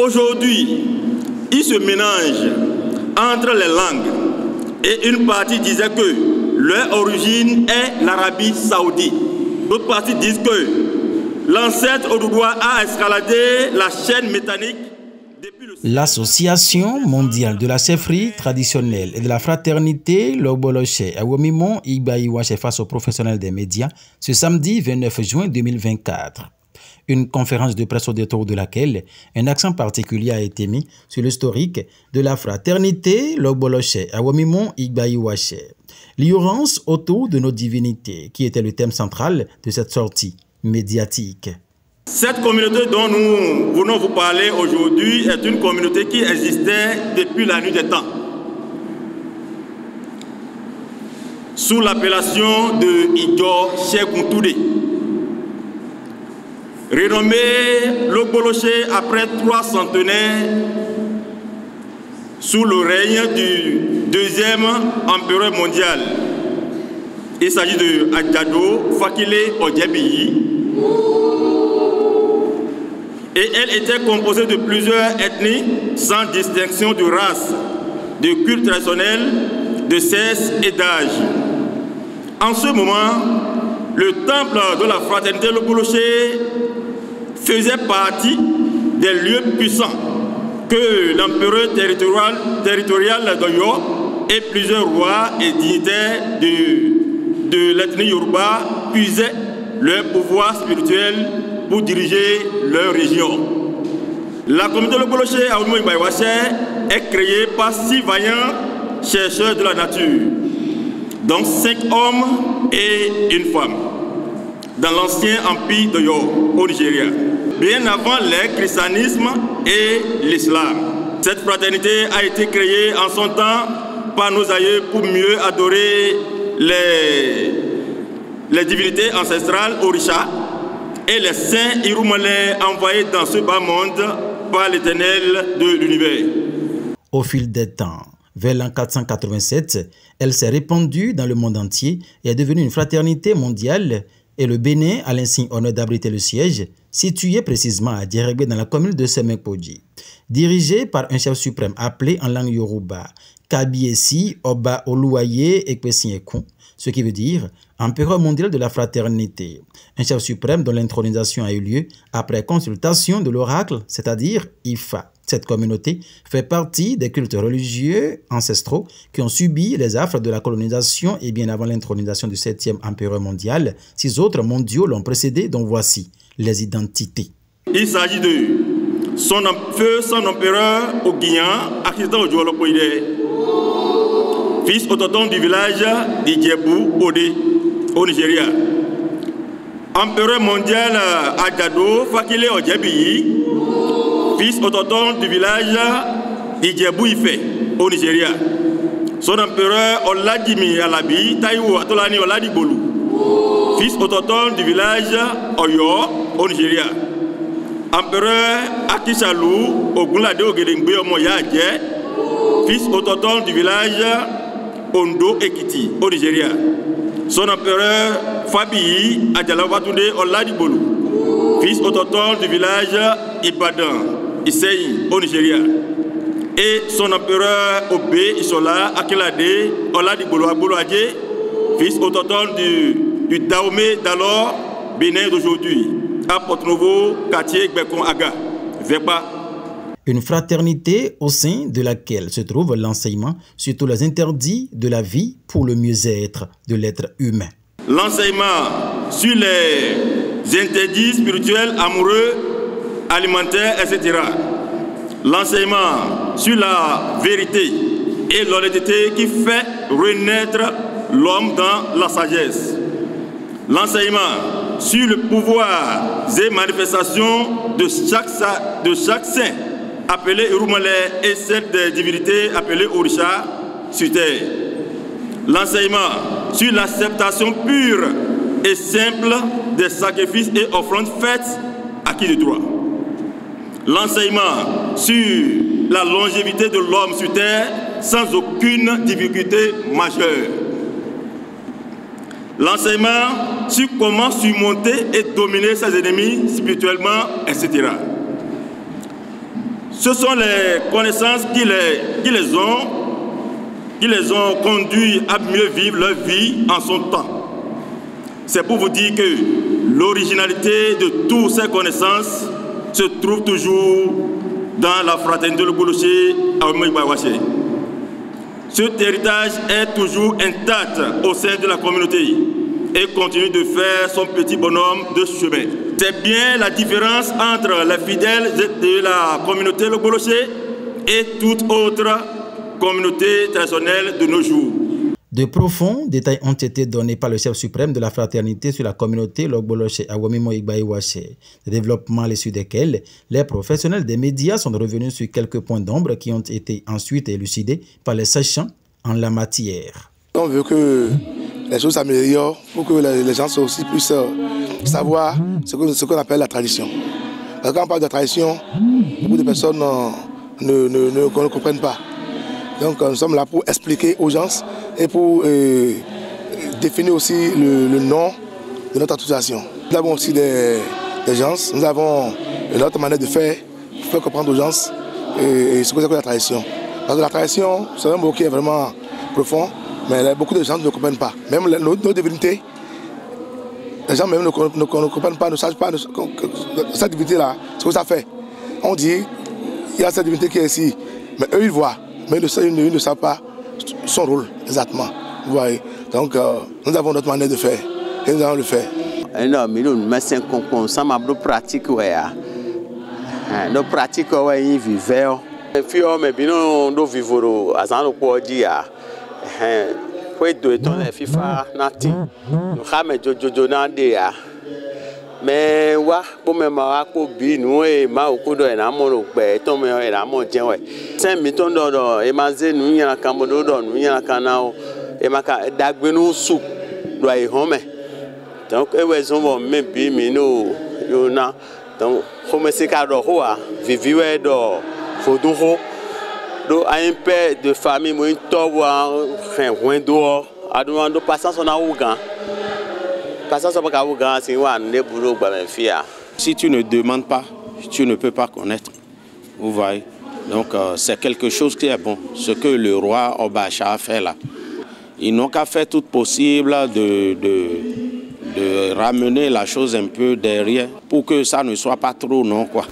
Aujourd'hui, il se mélange entre les langues et une partie disait que leur origine est l'Arabie Saoudite. D'autres parties disent que l'ancêtre Odoudoua a escaladé la chaîne métallique. L'Association mondiale de la chefferie traditionnelle et de la fraternité Logboloche à Womimon Igbaïwache face aux professionnels des médias ce samedi 29 juin 2024. Une conférence de presse au détour de laquelle un accent particulier a été mis sur l'historique de la fraternité Logboloche à Womimon Igbaïwache. L'ignorance autour de nos divinités qui était le thème central de cette sortie médiatique. Cette communauté dont nous venons vous parler aujourd'hui est une communauté qui existait depuis la nuit des temps, sous l'appellation de Ido Cheikh. Renommé Logboloche après 3 centenaires sous le règne du deuxième empereur mondial. Il s'agit de Adjado Fakile Odjebiyi. Et elle était composée de plusieurs ethnies sans distinction de race, de culte traditionnel, de sexe et d'âge. En ce moment, le temple de la fraternité Logboloche faisait partie des lieux puissants que l'empereur territorial d'Oyo et plusieurs rois et dignitaires de l'ethnie Yoruba puisaient leur pouvoir spirituel pour diriger leur région. La communauté Logboloche à Womimon Igbaïwache est créée par 6 vaillants chercheurs de la nature, dont 5 hommes et une femme, dans l'ancien empire d'Oyo, au Nigeria, bien avant le christianisme et l'islam. Cette fraternité a été créée en son temps par nos aïeux pour mieux adorer les divinités ancestrales Orisha et les saints Irumolais envoyés dans ce bas monde par l'Éternel de l'univers. Au fil des temps, vers l'an 487, elle s'est répandue dans le monde entier et est devenue une fraternité mondiale et le Bénin a l'insigne honneur d'abriter le siège, situé précisément à Dieregbe dans la commune de Semekpoji. Dirigé par un chef suprême appelé en langue Yoruba Kabiesi Oba Oluwaye Ekpesiekun, ce qui veut dire empereur mondial de la fraternité. Un chef suprême dont l'intronisation a eu lieu après consultation de l'oracle, c'est-à-dire Ifa. Cette communauté fait partie des cultes religieux ancestraux qui ont subi les affres de la colonisation et bien avant l'intronisation du 7e empereur mondial, 6 autres mondiaux l'ont précédé, dont voici les identités. Il s'agit de son empereur Oguian, accident au Djoualopoïde, fils autochtone du village d'Idjebou, Odé, au Nigeria. Empereur mondial Adjado Fakile Odjebiyi, fils autochtone du village d'Idjebou Ife, au Nigeria. Son empereur Oladimi Alabi Taiwo Atolani Oladibolu, fils autochtone du village Oyo, au Nigeria. Empereur Akishalou Ogunlade Ogedengbe Omoyadje, fils autochtone du village Ondo Ekiti, au Nigeria. Son empereur Fabi Adjalawatunde Oladibolu, fils autochtone du village Ibadan, Issei, au Nigeria. Et son empereur Obé Isola Akelade Oladibolu Aboloadje, fils autochtone du Dahomey d'alors, Bénin d'aujourd'hui, à Porto-Novo, quartier Gbekon Aga, Vepa. Une fraternité au sein de laquelle se trouve l'enseignement sur tous les interdits de la vie pour le mieux-être de l'être humain. L'enseignement sur les interdits spirituels, amoureux, alimentaires, etc. L'enseignement sur la vérité et l'honnêteté qui fait renaître l'homme dans la sagesse. L'enseignement sur le pouvoir et manifestations de chaque saint appelé Irumolais et celle des divinités appelées Orisha sur terre. L'enseignement sur l'acceptation pure et simple des sacrifices et offrandes faites à qui de droit. L'enseignement sur la longévité de l'homme sur terre sans aucune difficulté majeure. L'enseignement sur comment surmonter et dominer ses ennemis spirituellement, etc. Ce sont les connaissances qui les ont conduits à mieux vivre leur vie en son temps. C'est pour vous dire que l'originalité de toutes ces connaissances se trouve toujours dans la fraternité Le Boloché à Ouémoué-Ibaïwaché. Cet héritage est toujours intact au sein de la communauté et continue de faire son petit bonhomme de chemin. C'est bien la différence entre les fidèles de la communauté Le Boloché et toute autre communauté traditionnelle de nos jours. De profonds détails ont été donnés par le chef suprême de la fraternité sur la communauté Log-Boloché à Ouémoué-Ibaïwaché, des développements à l'issue desquels les professionnels des médias sont revenus sur quelques points d'ombre qui ont été ensuite élucidés par les sachants en la matière. On veut que les choses s'améliorent pour que les gens aussi puissent savoir ce qu'on appelle la tradition. Parce que quand on parle de tradition, beaucoup de personnes ne comprennent pas. Donc nous sommes là pour expliquer aux gens et pour définir aussi le nom de notre association. Nous avons aussi des gens, nous avons notre manière de faire comprendre aux gens ce que c'est que la tradition. Parce que la tradition, c'est un mot qui est vraiment profond, mais beaucoup de gens ne comprennent pas. Même nos divinités, les gens même ne comprennent pas, ne savent pas cette divinité-là, ce que ça fait. On dit, il y a cette divinité qui est ici, mais eux ils voient. Mais ils ne savent pas son rôle exactement. Vous voyez. Donc nous avons notre manière de faire et nous allons le faire. Non, mais nous mettons ça ma pratique nos pratiques ils vivent. Et puis mais bien nous vivons à ça nous quoi dire. Quoi de ton FIFA nati. Nous ramène jojo nande ya. Mais wa pour me ma ko bi nous et ma ko do na mo lo gbe to me e na mo je we 5 mi ton do e ma ze nu yan kan mo do nu yan kan na o e ma ka dagbe nu su do ai home donc e we zo mo me bi mi no yo na donc home se ka do ho a vivi we do fo do ho do a un père de famille mo to wa fen wen do adu do passance na ougan. Si tu ne demandes pas, tu ne peux pas connaître. Vous voyez. Donc c'est quelque chose qui est bon. Ce que le roi Obacha a fait là. Ils n'ont qu'à faire tout possible de ramener la chose un peu derrière pour que ça ne soit pas trop non quoi.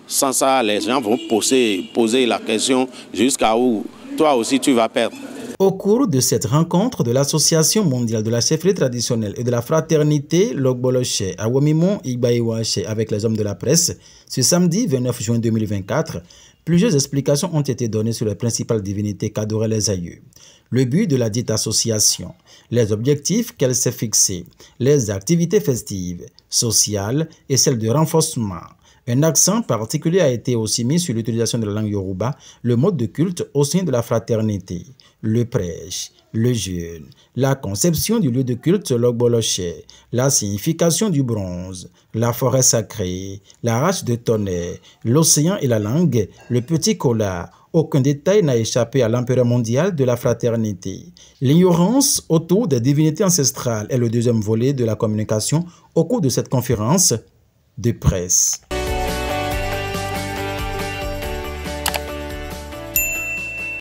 Sans ça, les gens vont poser la question jusqu'à où toi aussi tu vas perdre. Au cours de cette rencontre de l'Association mondiale de la chefferie traditionnelle et de la fraternité Log-Boloché à Ouémoué-Ibaïwaché avec les hommes de la presse, ce samedi 29 juin 2024, plusieurs explications ont été données sur les principales divinités qu'adoraient les aïeux. Le but de la dite association, les objectifs qu'elle s'est fixés, les activités festives, sociales et celles de renforcement. Un accent particulier a été aussi mis sur l'utilisation de la langue yoruba, le mode de culte au sein de la fraternité, le prêche, le jeûne, la conception du lieu de culte Log-Boloché, la signification du bronze, la forêt sacrée, la race de tonnerre, l'océan et la langue, le petit kola. Aucun détail n'a échappé à l'empereur mondial de la fraternité. L'ignorance autour des divinités ancestrales est le deuxième volet de la communication au cours de cette conférence de presse.